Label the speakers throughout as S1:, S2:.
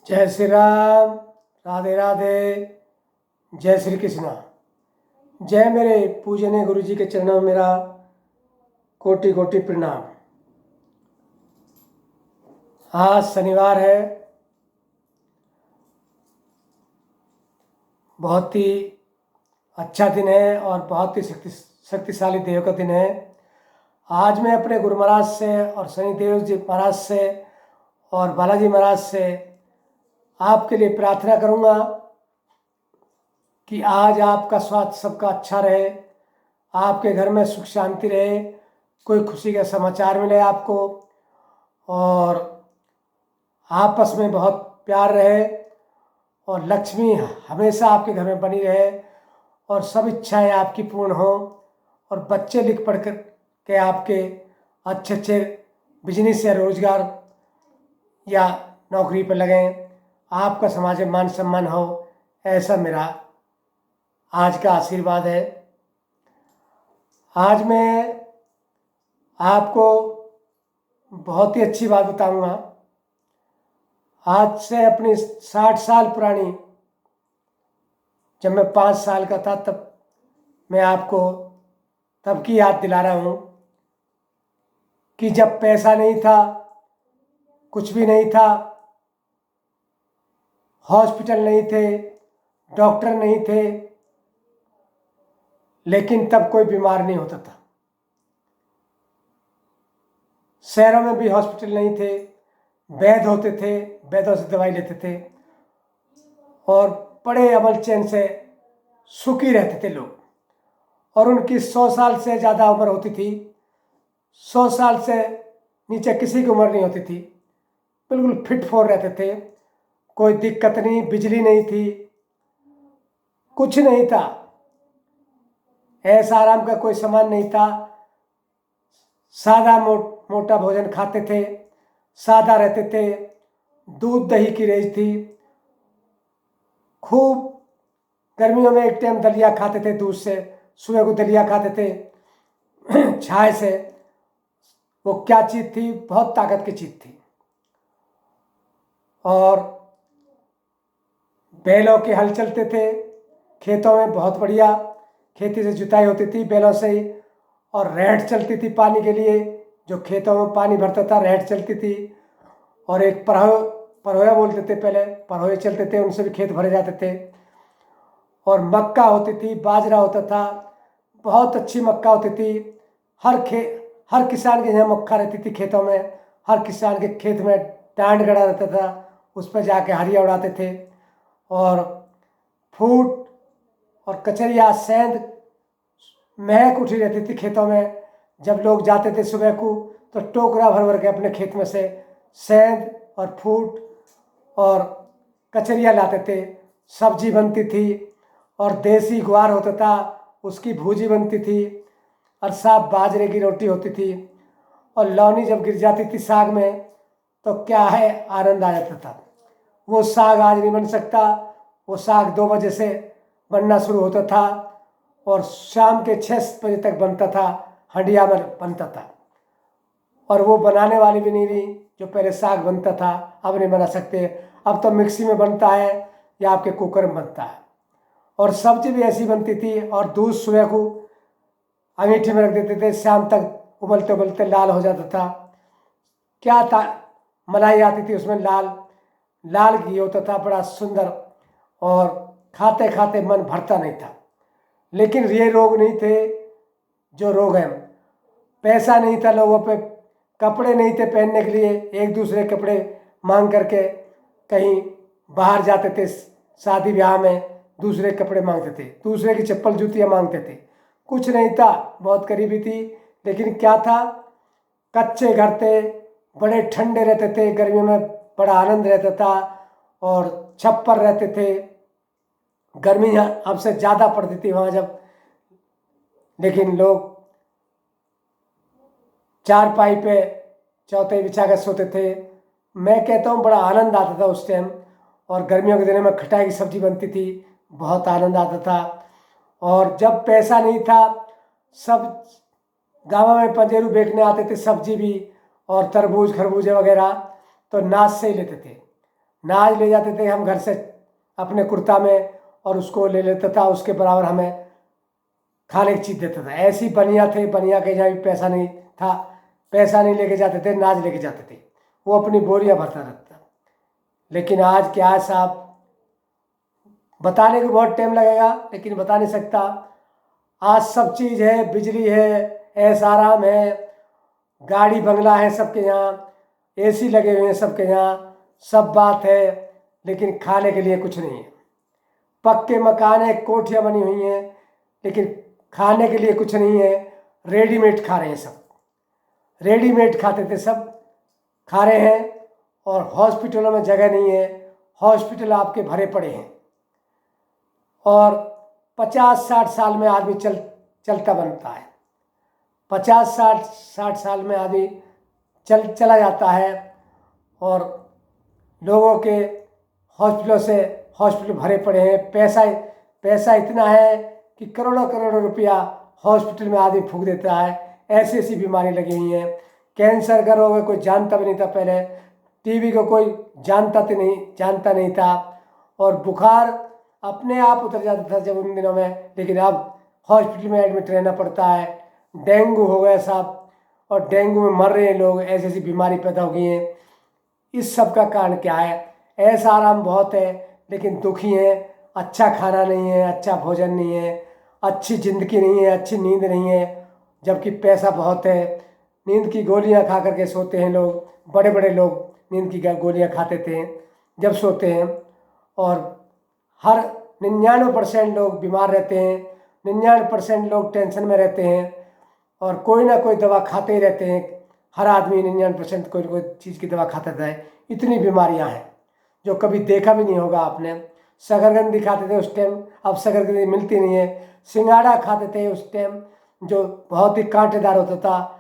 S1: जय श्री राम। राधे राधे। जय श्री कृष्णा। जय मेरे पूजनीय गुरु जी के चरणों में मेरा कोटि कोटि प्रणाम। आज शनिवार है, बहुत ही अच्छा दिन है और बहुत ही शक्तिशाली देव का दिन है। आज मैं अपने गुरु महाराज से और शनिदेव जी महाराज से और बालाजी महाराज से आपके लिए प्रार्थना करूंगा कि आज आपका स्वास्थ्य सबका अच्छा रहे, आपके घर में सुख शांति रहे, कोई खुशी का समाचार मिले आपको, और आपस में बहुत प्यार रहे और लक्ष्मी हमेशा आपके घर में बनी रहे और सब इच्छाएं आपकी पूर्ण हो और बच्चे लिख पढ़ कर के आपके अच्छे अच्छे बिजनेस या रोजगार या नौकरी पर लगें, आपका समाज में मान सम्मान हो, ऐसा मेरा आज का आशीर्वाद है। आज मैं आपको बहुत ही अच्छी बात बताऊंगा। आज से अपनी 60 साल पुरानी, जब मैं 5 साल का था तब मैं आपको तब की याद दिला रहा हूँ कि जब पैसा नहीं था, कुछ भी नहीं था, हॉस्पिटल नहीं थे, डॉक्टर नहीं थे, लेकिन तब कोई बीमार नहीं होता था। शहरों में भी हॉस्पिटल नहीं थे, वैद्य होते थे, वैद्यों से दवाई लेते थे और बड़े अमल चैन से सुखी रहते थे लोग। और उनकी 100 साल से ज़्यादा उम्र होती थी, 100 साल से नीचे किसी की उम्र नहीं होती थी, बिल्कुल फिट फोर रहते थे, कोई दिक्कत नहीं, बिजली नहीं थी, कुछ नहीं था, ऐसा आराम का कोई सामान नहीं था, सादा मोटा भोजन खाते थे, सादा रहते थे, दूध दही की रेज थी, खूब गर्मियों में एक टाइम दलिया खाते थे दूध से, सुबह को दलिया खाते थे छाछ से। वो क्या चीज़ थी, बहुत ताकत की चीज़ थी। और बैलों के हल चलते थे खेतों में, बहुत बढ़िया खेती से जुताई होती थी बैलों से ही। और रेहट चलती थी पानी के लिए, जो खेतों में पानी भरता था रेहट चलती थी। और एक परहोया बोलते थे पहले, परहोए चलते थे, उनसे भी खेत भरे जाते थे। और मक्का होती थी, बाजरा होता था, बहुत अच्छी मक्का होती थी। हर किसान के यहाँ मक्का रहती थी खेतों में, हर किसान के खेत में टांड गड़ा रहता था, उस पर जाके हरिया उड़ाते थे। और फूट और कचरिया सेंध महक उठी रहती थी खेतों में। जब लोग जाते थे सुबह को तो टोकरा भर भर के अपने खेत में से सेंध और फूट और कचरिया लाते थे, सब्जी बनती थी। और देसी ग्वार होता था, उसकी भूजी बनती थी। और साफ बाजरे की रोटी होती थी। और लौनी जब गिर जाती थी साग में तो क्या है, आनंद आ जाता था। वो साग आज नहीं बन सकता, वो साग 2 बजे से बनना शुरू होता था और शाम के 6 बजे तक बनता था, हंडिया में बनता था। और वो बनाने वाली भी नहीं रही, जो पहले साग बनता था अब नहीं बना सकते। अब तो मिक्सी में बनता है या आपके कुकर में बनता है। और सब्जी भी ऐसी बनती थी। और दूध सुबह को अंगीठी में रख देते थे, शाम तक उबलते उबलते लाल हो जाता था। क्या था, मलाई आती थी उसमें, लाल लाल घी होता था, बड़ा सुंदर। और खाते खाते मन भरता नहीं था। लेकिन ये रोग नहीं थे जो रोग हैं। पैसा नहीं था लोगों पे, कपड़े नहीं थे पहनने के लिए, एक दूसरे कपड़े मांग करके कहीं बाहर जाते थे, शादी ब्याह में दूसरे कपड़े मांगते थे, दूसरे की चप्पल जूतियाँ मांगते थे। कुछ नहीं था, बहुत गरीबी थी। लेकिन क्या था, कच्चे घर थे, बड़े ठंडे रहते थे, गर्मियों में बड़ा आनंद रहता था। और छप्पर रहते थे, गर्मी हमसे ज़्यादा पड़ती थी वहाँ जब। लेकिन लोग चारपाई पे चौथाई बिछा कर सोते थे। मैं कहता हूँ बड़ा आनंद आता था उस टाइम। और गर्मियों के दिनों में खटाई की सब्जी बनती थी, बहुत आनंद आता था। और जब पैसा नहीं था, सब गाँव में पंजेरू बेचने आते थे, सब्जी भी और तरबूज खरबूजे वगैरह, तो नाश से ही लेते थे। नाज ले जाते थे हम घर से अपने कुर्ता में और उसको ले लेता था, उसके बराबर हमें खाने की चीज़ देता था। ऐसी बनिया थे, बनिया के जहाँ भी पैसा नहीं था, पैसा नहीं लेके जाते थे, नाज लेके जाते थे, वो अपनी बोरियां भरता रहता। लेकिन आज क्या है साहब, बताने को बहुत टाइम लगेगा लेकिन बता नहीं सकता। आज सब चीज़ है, बिजली है, ऐश आराम है, गाड़ी बंगला है सबके यहाँ, एसी लगे हुए हैं सबके यहाँ, सब बात है, लेकिन खाने के लिए कुछ नहीं है। पक्के मकान है, कोठियाँ बनी हुई हैं, लेकिन खाने के लिए कुछ नहीं है। रेडीमेड खा रहे हैं सब, रेडीमेड खाते थे सब, खा रहे हैं। और हॉस्पिटलों में जगह नहीं है, हॉस्पिटल आपके भरे पड़े हैं। और 50-60 साल में आदमी चलता बनता है, 50-60 साल में आदमी चला जाता है। और लोगों के हॉस्पिटल भरे पड़े हैं। पैसा इतना है कि करोड़ों करोड़ों रुपया हॉस्पिटल में आदमी फूंक देता है। ऐसी ऐसी बीमारी लगी हुई हैं। कैंसर का रोग कोई जानता भी नहीं था पहले, टीबी को कोई जानता नहीं था, और बुखार अपने आप उतर जाता था जब उन दिनों में, लेकिन अब हॉस्पिटल में एडमिट रहना पड़ता है। डेंगू हो गया साहब, और डेंगू में मर रहे हैं लोग, ऐसी ऐसी बीमारी पैदा हो गई हैं। इस सब का कारण क्या है? ऐसा आराम बहुत है लेकिन दुखी हैं। अच्छा खाना नहीं है, अच्छा भोजन नहीं है, अच्छी ज़िंदगी नहीं है, अच्छी नींद नहीं है, जबकि पैसा बहुत है। नींद की गोलियां खा करके सोते हैं लोग, बड़े बड़े लोग नींद की गोलियां खाते थे जब सोते हैं। और हर 99% लोग बीमार रहते हैं, 99% लोग टेंशन में रहते हैं, और कोई ना कोई दवा खाते ही रहते हैं। हर आदमी 99% कोई ना कोई चीज़ की दवा खाता रहता है। इतनी बीमारियां हैं जो कभी देखा भी नहीं होगा आपने। शकरकंदी खाते थे उस टाइम, अब शकरकंदी मिलती नहीं है। सिंघाड़ा खाते थे उस टाइम जो बहुत ही कांटेदार होता था,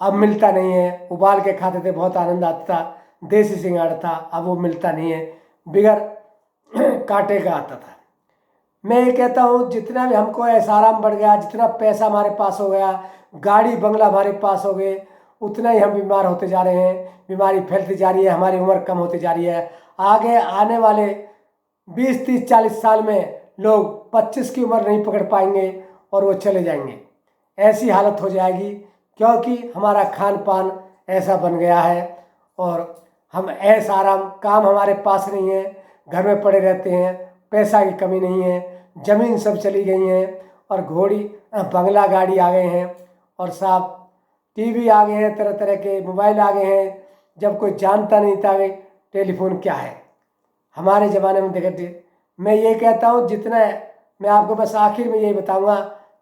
S1: अब मिलता नहीं है। उबाल के खाते थे, बहुत आनंद आता था, देसी सिंघाड़ा था, अब वो मिलता नहीं है, बिगर कांटे का आता था। मैं ये कहता हूँ जितना भी हमको ऐसा आराम बढ़ गया, जितना पैसा हमारे पास हो गया, गाड़ी बंगला हमारे पास हो गए, उतना ही हम बीमार होते जा रहे हैं। बीमारी फैलती जा रही है, हमारी उम्र कम होती जा रही है। आगे आने वाले 20-30-40 साल में लोग 25 की उम्र नहीं पकड़ पाएंगे और वो चले जाएंगे। ऐसी हालत हो जाएगी, क्योंकि हमारा खान पान ऐसा बन गया है। और हम ऐसा आराम, काम हमारे पास नहीं है, घर में पड़े रहते हैं, पैसा की कमी नहीं है, ज़मीन सब चली गई हैं, और घोड़ी बंगला गाड़ी आ गए हैं, और साहब टीवी आ गए हैं, तरह तरह के मोबाइल आ गए हैं। जब कोई जानता नहीं था कि टेलीफोन क्या है हमारे ज़माने में। देखते, मैं ये कहता हूँ जितना, मैं आपको बस आखिर में यही बताऊँगा,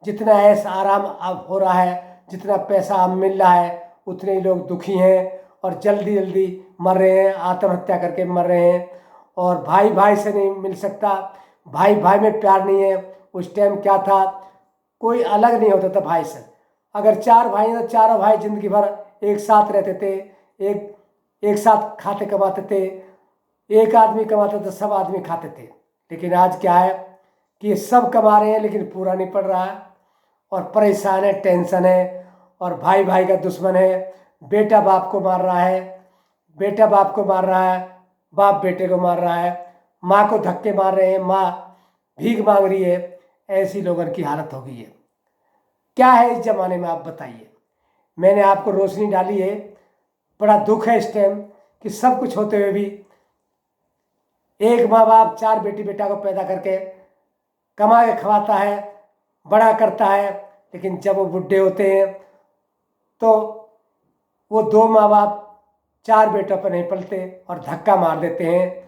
S1: जितना ऐसा आराम अब हो रहा है, जितना पैसा अब मिल रहा है, उतने ही लोग दुखी हैं और जल्दी जल्दी मर रहे हैं, आत्महत्या करके मर रहे हैं। और भाई भाई से नहीं मिल सकता, भाई भाई में प्यार नहीं है। उस टाइम क्या था, कोई अलग नहीं होता था भाई से। अगर 4 भाई हैं तो चारों भाई जिंदगी भर एक साथ रहते थे, एक साथ खाते कमाते थे। एक आदमी कमाता था, सब आदमी खाते थे। लेकिन आज क्या है कि सब कमा रहे हैं लेकिन पूरा नहीं पड़ रहा है, और परेशान है, टेंशन है, और भाई भाई का दुश्मन है। बेटा बाप को मार रहा है, बेटा बाप को मार रहा है, बाप बेटे को मार रहा है, माँ को धक्के मार रहे हैं, माँ भीख मांग रही है। ऐसी लोगों की हालत हो गई है। क्या है इस जमाने में, आप बताइए। मैंने आपको रोशनी डाली है। बड़ा दुख है इस टाइम कि सब कुछ होते हुए भी एक माँ बाप 4 बेटी बेटा को पैदा करके कमा के खवाता है, बड़ा करता है, लेकिन जब वो बुढ़े होते हैं तो वो 2 माँ बाप 4 बेटों पर नहीं पलते और धक्का मार देते हैं।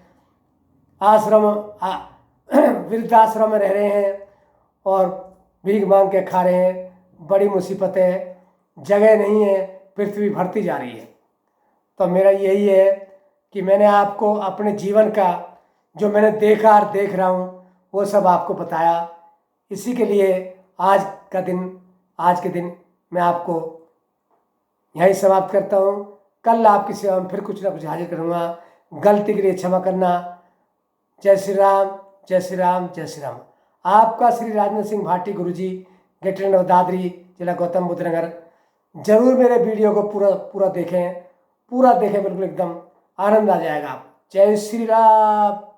S1: वृद्धाश्रम में रह रहे हैं और भीख मांग के खा रहे हैं। बड़ी मुसीबत है, जगह नहीं है, पृथ्वी भरती जा रही है। तो मेरा यही है कि मैंने आपको अपने जीवन का जो मैंने देखा और देख रहा हूँ वो सब आपको बताया। इसी के लिए आज के दिन मैं आपको यहीं समाप्त करता हूँ। कल आपकी सेवा में फिर कुछ ना कुछ हाजिर करूँगा। गलती के लिए क्षमा करना। जय श्री राम, जय श्री राम, जय श्री राम। आपका श्री राजेंद्र सिंह भाटी गुरुजी, गेटरेंड दादरी, जिला गौतम बुद्ध नगर। जरूर मेरे वीडियो को पूरा देखें, बिल्कुल एकदम आनंद आ जाएगा आप। जय श्री राम।